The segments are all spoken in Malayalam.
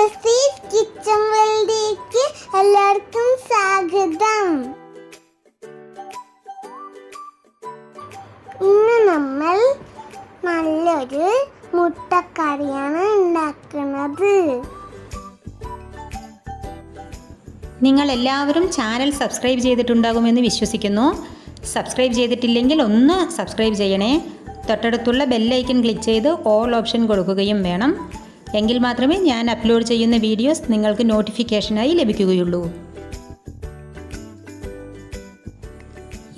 പ്രസീസ് കിച്ചൺ വേൾഡിലേക്ക് എല്ലാവർക്കും സ്വാഗതം. ഇന്ന് നമ്മൾ നല്ലൊരു മുട്ടക്കറിയാണ് ഉണ്ടാക്കുന്നത്. നിങ്ങൾ എല്ലാവരും ചാനൽ സബ്സ്ക്രൈബ് ചെയ്തിട്ടുണ്ടാകുമെന്ന് വിശ്വസിക്കുന്നു. സബ്സ്ക്രൈബ് ചെയ്തിട്ടില്ലെങ്കിൽ ഒന്ന് സബ്സ്ക്രൈബ് ചെയ്യണേ. തൊട്ടടുത്തുള്ള ബെല്ലൈക്കൺ ക്ലിക്ക് ചെയ്ത് ഓൾ ഓപ്ഷൻ കൊടുക്കുകയും വേണം. എങ്കിൽ മാത്രമേ ഞാൻ അപ്ലോഡ് ചെയ്യുന്ന വീഡിയോസ് നിങ്ങൾക്ക് നോട്ടിഫിക്കേഷനായി ലഭിക്കുകയുള്ളൂ.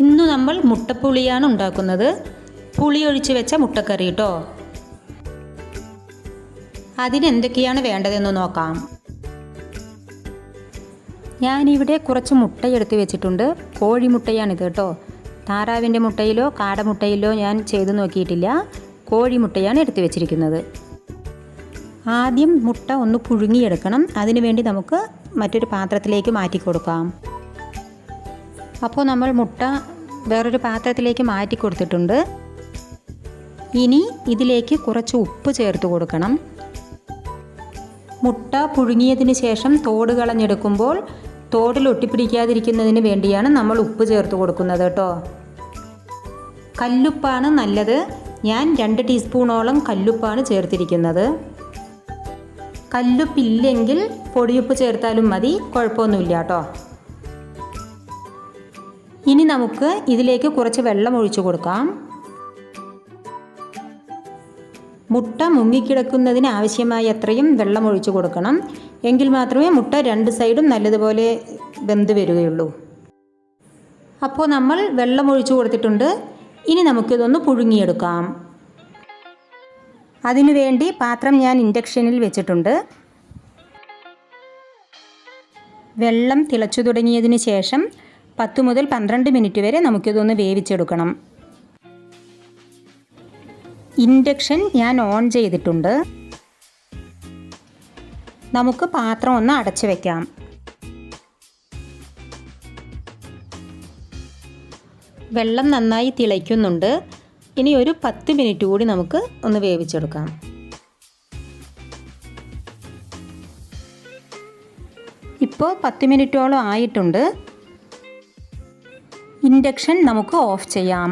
ഇന്ന് നമ്മൾ മുട്ടപ്പുളിയാണ് ഉണ്ടാക്കുന്നത്. പുളി ഒഴിച്ച് വെച്ച മുട്ടക്കറി കേട്ടോ. അതിനെന്തൊക്കെയാണ് വേണ്ടതെന്ന് നോക്കാം. ഞാനിവിടെ കുറച്ച് മുട്ടയെടുത്ത് വെച്ചിട്ടുണ്ട്. കോഴിമുട്ടയാണിത് കേട്ടോ. താറാവിൻ്റെ മുട്ടയിലോ കാടമുട്ടയിലോ ഞാൻ ചെയ്ത് നോക്കിയിട്ടില്ല. കോഴിമുട്ടയാണ് എടുത്ത് വെച്ചിരിക്കുന്നത്. ആദ്യം മുട്ട ഒന്ന് പുഴുങ്ങിയെടുക്കണം. അതിനുവേണ്ടി നമുക്ക് മറ്റൊരു പാത്രത്തിലേക്ക് മാറ്റി കൊടുക്കാം. അപ്പോൾ നമ്മൾ മുട്ട വേറൊരു പാത്രത്തിലേക്ക് മാറ്റി കൊടുത്തിട്ടുണ്ട്. ഇനി ഇതിലേക്ക് കുറച്ച് ഉപ്പ് ചേർത്ത് കൊടുക്കണം. മുട്ട പുഴുങ്ങിയതിന് ശേഷം തോട് കളഞ്ഞെടുക്കുമ്പോൾ തോടിൽ ഒട്ടിപ്പിടിക്കാതിരിക്കുന്നതിന് വേണ്ടിയാണ് നമ്മൾ ഉപ്പ് ചേർത്ത് കൊടുക്കുന്നത് കേട്ടോ. കല്ലുപ്പാണ് നല്ലത്. ഞാൻ 2 ടീസ്പൂണോളം കല്ലുപ്പാണ് ചേർത്തിരിക്കുന്നത്. കല്ലുപ്പില്ലെങ്കിൽ പൊടിയുപ്പ് ചേർത്താലും മതി, കുഴപ്പമൊന്നുമില്ല കേട്ടോ. ഇനി നമുക്ക് ഇതിലേക്ക് കുറച്ച് വെള്ളം ഒഴിച്ചു കൊടുക്കാം. മുട്ട മുങ്ങിക്കിടക്കുന്നതിന് ആവശ്യമായ അത്രയും വെള്ളം ഒഴിച്ചു കൊടുക്കണം. എങ്കിൽ മാത്രമേ മുട്ട 2 സൈഡും നല്ലതുപോലെ വെന്ത് വരികയുള്ളൂ. അപ്പോൾ നമ്മൾ വെള്ളം ഒഴിച്ചു കൊടുത്തിട്ടുണ്ട്. ഇനി നമുക്കിതൊന്ന് പുഴുങ്ങിയെടുക്കാം. അതിനുവേണ്ടി പാത്രം ഞാൻ ഇൻഡക്ഷനിൽ വെച്ചിട്ടുണ്ട്. വെള്ളം തിളച്ചു തുടങ്ങിയതിന് ശേഷം 10 മുതൽ 12 മിനിറ്റ് വരെ നമുക്കിതൊന്ന് വേവിച്ചെടുക്കണം. ഇൻഡക്ഷൻ ഞാൻ ഓൺ ചെയ്തിട്ടുണ്ട്. നമുക്ക് പാത്രം ഒന്ന് അടച്ചു വയ്ക്കാം. വെള്ളം നന്നായി തിളയ്ക്കുന്നുണ്ട്. ഇനി ഒരു 10 മിനിറ്റ് കൂടി നമുക്ക് ഒന്ന് വേവിച്ചെടുക്കാം. ഇപ്പോൾ 10 മിനിറ്റോളം ആയിട്ടുണ്ട്. ഇൻഡക്ഷൻ നമുക്ക് ഓഫ് ചെയ്യാം.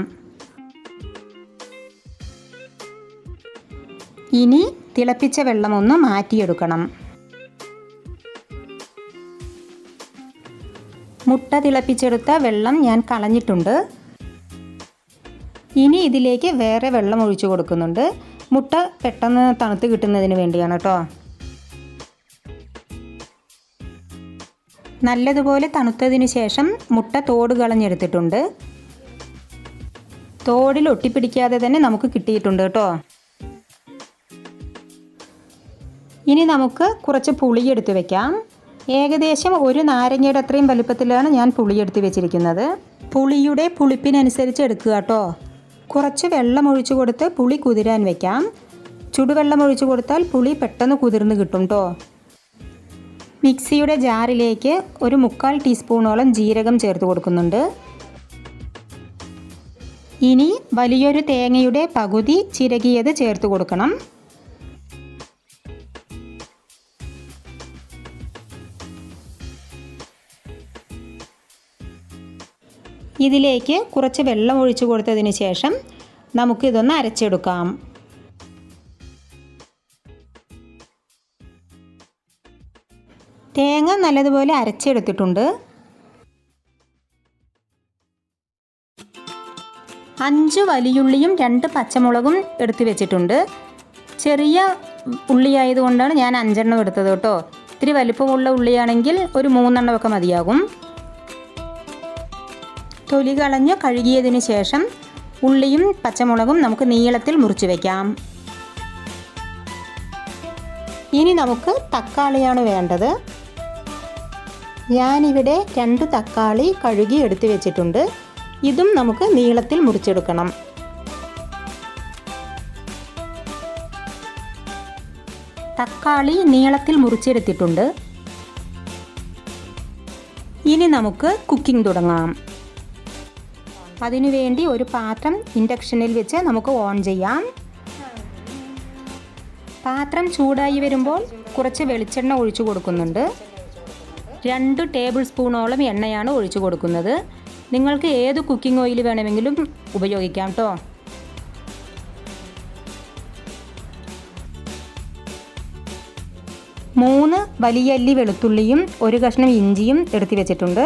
ഇനി തിളപ്പിച്ച വെള്ളം ഒന്ന് മാറ്റിയെടുക്കണം. മുട്ട തിളപ്പിച്ചെടുത്ത വെള്ളം ഞാൻ കളഞ്ഞിട്ടുണ്ട്. ഇനി ഇതിലേക്ക് വേറെ വെള്ളം ഒഴിച്ചു കൊടുക്കുന്നുണ്ട്. മുട്ട പെട്ടെന്ന് തണുത്ത് കിട്ടുന്നതിന് വേണ്ടിയാണ് കേട്ടോ. നല്ലതുപോലെ തണുത്തതിന് ശേഷം മുട്ട തോട് കളഞ്ഞെടുത്തിട്ടുണ്ട്. തോടിൽ ഒട്ടിപ്പിടിക്കാതെ തന്നെ നമുക്ക് കിട്ടിയിട്ടുണ്ട് കേട്ടോ. ഇനി നമുക്ക് കുറച്ച് പുളി എടുത്ത് വെക്കാം. ഏകദേശം ഒരു നാരങ്ങയുടെ അത്രയും വലുപ്പത്തിലാണ് ഞാൻ പുളി എടുത്ത് വെച്ചിരിക്കുന്നത്. പുളിയുടെ പുളിപ്പിനനുസരിച്ച് എടുക്കുക കേട്ടോ. കുറച്ച് വെള്ളം ഒഴിച്ചു കൊടുത്ത് പുളി കുതിരാൻ വെക്കാം. ചുടുവെള്ളം ഒഴിച്ചു കൊടുത്താൽ പുളി പെട്ടെന്ന് കുതിർന്ന് കിട്ടും കേട്ടോ. മിക്സിയുടെ ജാറിലേക്ക് ഒരു 3/4 ടീസ്പൂണോളം ജീരകം ചേർത്ത് കൊടുക്കുന്നുണ്ട്. ഇനി വലിയൊരു തേങ്ങയുടെ പകുതി ചിരകിയത് ചേർത്ത് കൊടുക്കണം. ഇതിലേക്ക് കുറച്ച് വെള്ളം ഒഴിച്ചു കൊടുത്തതിന് ശേഷം നമുക്കിതൊന്ന് അരച്ചെടുക്കാം. തേങ്ങ നല്ലതുപോലെ അരച്ചെടുത്തിട്ടുണ്ട്. 5 വലിയുള്ളിയും 2 പച്ചമുളകും എടുത്ത് വെച്ചിട്ടുണ്ട്. ചെറിയ ഉള്ളിയായതുകൊണ്ടാണ് ഞാൻ 5 എണ്ണം എടുത്തത് കേട്ടോ. ഇത്തിരി വലിപ്പമുള്ള ഉള്ളിയാണെങ്കിൽ ഒരു 3 എണ്ണമൊക്കെ മതിയാകും. തൊലി കളഞ്ഞ് കഴുകിയതിന് ശേഷം ഉള്ളിയും പച്ചമുളകും നമുക്ക് നീളത്തിൽ മുറിച്ച് വയ്ക്കാം. ഇനി നമുക്ക് തക്കാളിയാണ് വേണ്ടത്. ഞാനിവിടെ 2 തക്കാളി കഴുകി എടുത്ത് വെച്ചിട്ടുണ്ട്. ഇതും നമുക്ക് നീളത്തിൽ മുറിച്ചെടുക്കണം. തക്കാളി നീളത്തിൽ മുറിച്ചെടുത്തിട്ടുണ്ട്. ഇനി നമുക്ക് കുക്കിംഗ് തുടങ്ങാം. അതിനുവേണ്ടി ഒരു പാത്രം ഇൻഡക്ഷനിൽ വെച്ച് നമുക്ക് ഓൺ ചെയ്യാം. പാത്രം ചൂടായി വരുമ്പോൾ കുറച്ച് വെളിച്ചെണ്ണ ഒഴിച്ചു കൊടുക്കുന്നുണ്ട്. 2 ടേബിൾ സ്പൂണോളം എണ്ണയാണ് ഒഴിച്ചു കൊടുക്കുന്നത്. നിങ്ങൾക്ക് ഏത് കുക്കിംഗ് ഓയിൽ വേണമെങ്കിലും ഉപയോഗിക്കാം കേട്ടോ. മൂന്ന് വലിയ അല്ലി വെളുത്തുള്ളിയും 1 കഷ്ണം ഇഞ്ചിയും എടുത്ത് വെച്ചിട്ടുണ്ട്.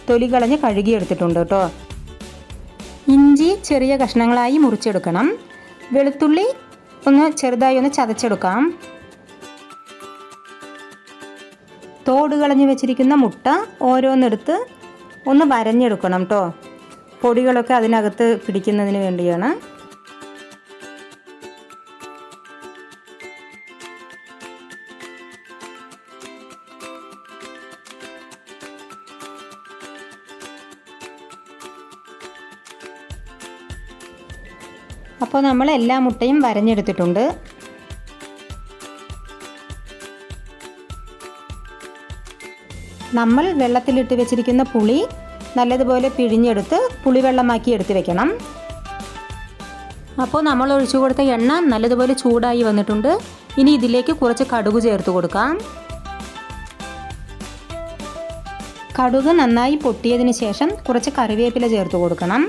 തൊലി കളഞ്ഞ് കഴുകി എടുത്തിട്ടുണ്ട് കേട്ടോ. ഇഞ്ചി ചെറിയ കഷ്ണങ്ങളായി മുറിച്ചെടുക്കണം. വെളുത്തുള്ളി ചെറുതായി ചതച്ചെടുക്കാം. തോട് കളഞ്ഞ് വെച്ചിരിക്കുന്ന മുട്ട ഓരോന്നെടുത്ത് വരഞ്ഞെടുക്കണം കേട്ടോ. പൊടികളൊക്കെ അതിനകത്ത് പിടിക്കുന്നതിന് വേണ്ടിയാണ്. അപ്പോൾ നമ്മൾ എല്ലാ മുട്ടയും വരഞ്ഞെടുത്തിട്ടുണ്ട്. നമ്മൾ വെള്ളത്തിലിട്ട് വെച്ചിരിക്കുന്ന പുളി നല്ലതുപോലെ പിഴിഞ്ഞെടുത്ത് പുളിവെള്ളമാക്കി എടുത്ത് വെക്കണം. അപ്പോൾ നമ്മൾ ഒഴിച്ചു കൊടുത്ത എണ്ണ നല്ലതുപോലെ ചൂടായി വന്നിട്ടുണ്ട്. ഇനി ഇതിലേക്ക് കുറച്ച് കടുക് ചേർത്ത് കൊടുക്കാം. കടുക് നന്നായി പൊട്ടിയതിന് ശേഷം കുറച്ച് കറിവേപ്പില ചേർത്ത് കൊടുക്കണം.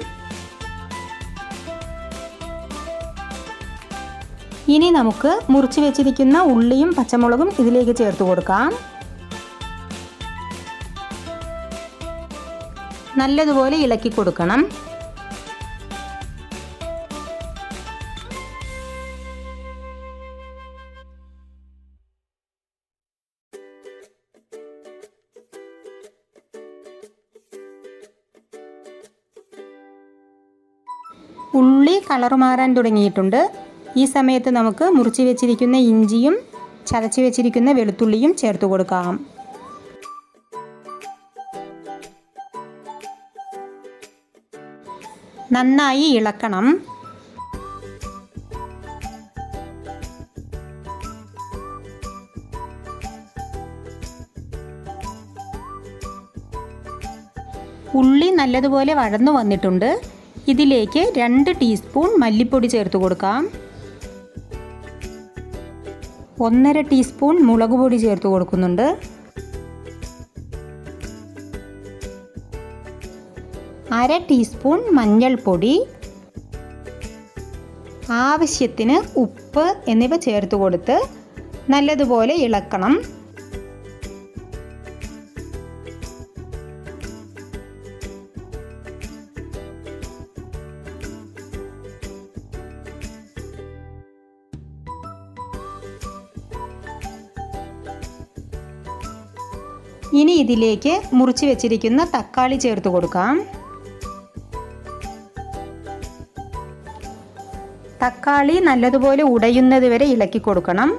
ഇനി നമുക്ക് മുറിച്ച് വെച്ചിരിക്കുന്ന ഉള്ളിയും പച്ചമുളകും ഇതിലേക്ക് ചേർത്ത് കൊടുക്കാം. നല്ലതുപോലെ ഇളക്കി കൊടുക്കണം. ഉള്ളി കളർ മാറാൻ തുടങ്ങിയിട്ടുണ്ട്. ഈ സമയത്ത് നമുക്ക് മുറിച്ച് വെച്ചിരിക്കുന്ന ഇഞ്ചിയും ചതച്ച് വെച്ചിരിക്കുന്ന വെളുത്തുള്ളിയും ചേർത്ത് കൊടുക്കാം. നന്നായി ഇളക്കണം. ഉള്ളി നല്ലതുപോലെ വഴന്നു വന്നിട്ടുണ്ട്. ഇതിലേക്ക് 2 ടീസ്പൂൺ മല്ലിപ്പൊടി ചേർത്ത് കൊടുക്കാം. 1/2 ടീസ്പൂൺ മുളക് പൊടി ചേർത്ത് കൊടുക്കുന്നുണ്ട്. 1/2 ടീസ്പൂൺ മഞ്ഞൾപ്പൊടി, ആവശ്യത്തിന് ഉപ്പ് എന്നിവ ചേർത്ത് കൊടുത്ത് നല്ലതുപോലെ ഇളക്കണം. ഇനി ഇതിലേക്ക് മുറിച്ച് വെച്ചിരിക്കുന്ന തക്കാളി ചേർത്ത് കൊടുക്കാം. തക്കാളി നല്ലതുപോലെ ഉടയുന്നത് വരെ ഇളക്കി കൊടുക്കണം.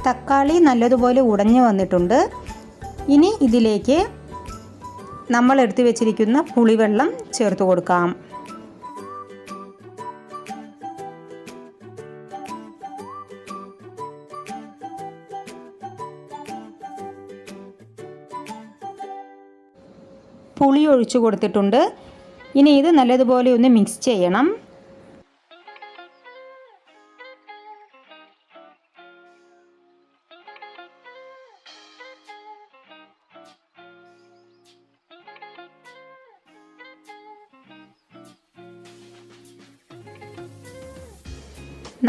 തക്കാളി നല്ലതുപോലെ ഉടഞ്ഞു വന്നിട്ടുണ്ട്. ഇനി ഇതിലേക്ക് നമ്മൾ എടുത്തു വെച്ചിരിക്കുന്ന പുളിവെള്ളം ചേർത്ത് കൊടുക്കാം. പുളി ഒഴിച്ചു കൊടുത്തിട്ടുണ്ട്. ഇനി ഇത് നല്ലതുപോലെ മിക്സ് ചെയ്യണം.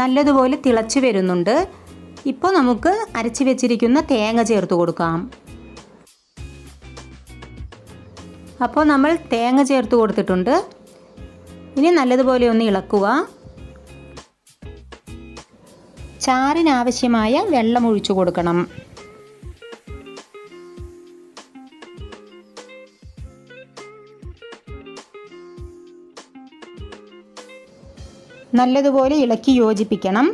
നല്ലതുപോലെ തിളച്ച് വരുന്നുണ്ട്. ഇപ്പോൾ നമുക്ക് അരച്ച് വെച്ചിരിക്കുന്ന തേങ്ങ ചേർത്ത് കൊടുക്കാം. അപ്പോൾ നമ്മൾ തേങ്ങ ചേർത്ത് കൊടുത്തിട്ടുണ്ട്. ഇനി നല്ലതുപോലെ ഇളക്കുക. ചാറിനാവശ്യമായ വെള്ളം ഒഴിച്ചു കൊടുക്കണം. നല്ലതുപോലെ ഇളക്കി യോജിപ്പിക്കണം.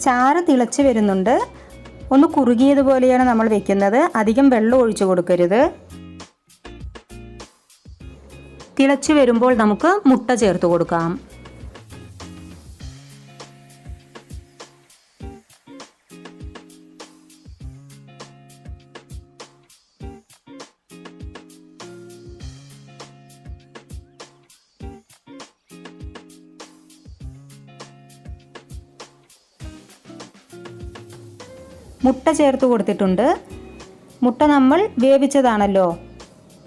ചാറ് തിളച്ച് വരുന്നുണ്ട്. ഒന്ന് കുറുകിയതുപോലെയാണ് നമ്മൾ വെക്കുന്നത്. അധികം വെള്ളം ഒഴിച്ചു കൊടുക്കരുത്. തിളച്ച് വരുമ്പോൾ നമുക്ക് മുട്ട ചേർത്ത് കൊടുക്കാം. മുട്ട ചേർത്ത് കൊടുത്തിട്ടുണ്ട്. മുട്ട നമ്മൾ വേവിച്ചതാണല്ലോ,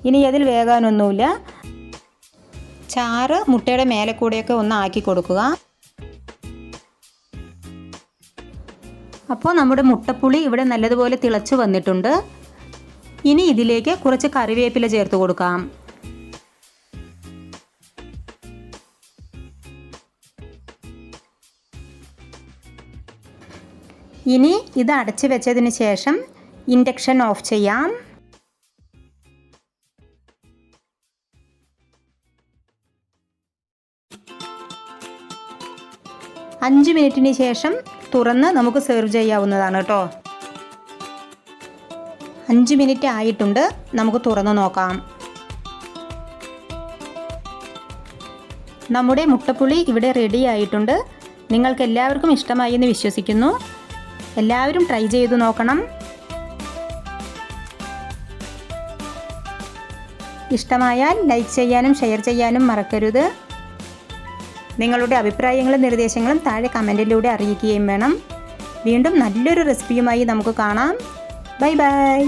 ഇനി അതിൽ വേകാനൊന്നുമില്ല. ചാറ് മുട്ടയുടെ മേലെ കൂടെയൊക്കെ ഒന്ന് ആക്കി കൊടുക്കുക. അപ്പോൾ നമ്മുടെ മുട്ടപ്പുളി ഇവിടെ നല്ലതുപോലെ തിളച്ച് വന്നിട്ടുണ്ട്. ഇനി ഇതിലേക്ക് കുറച്ച് കറിവേപ്പില ചേർത്ത് കൊടുക്കാം. ഇനി ഇത് അടച്ച് വെച്ചതിന് ശേഷം ഇൻഡക്ഷൻ ഓഫ് ചെയ്യാം. 5 മിനിറ്റിന് ശേഷം തുറന്ന് നമുക്ക് സെർവ് ചെയ്യാവുന്നതാണ് കേട്ടോ. 5 മിനിറ്റ് ആയിട്ടുണ്ട്, നമുക്ക് തുറന്ന് നോക്കാം. നമ്മുടെ മുട്ടപ്പുളി ഇവിടെ റെഡി ആയിട്ടുണ്ട്. നിങ്ങൾക്ക് എല്ലാവർക്കും ഇഷ്ടമായി എന്ന് വിശ്വസിക്കുന്നു. എല്ലാവരും ട്രൈ ചെയ്തു നോക്കണം. ഇഷ്ടമായാൽ ലൈക്ക് ചെയ്യാനും ഷെയർ ചെയ്യാനും മറക്കരുത്. നിങ്ങളുടെ അഭിപ്രായങ്ങളും നിർദ്ദേശങ്ങളും താഴെ കമൻറ്റിലൂടെ അറിയിക്കുകയും വേണം. വീണ്ടും നല്ലൊരു റെസിപ്പിയുമായി നമുക്ക് കാണാം. Bye bye.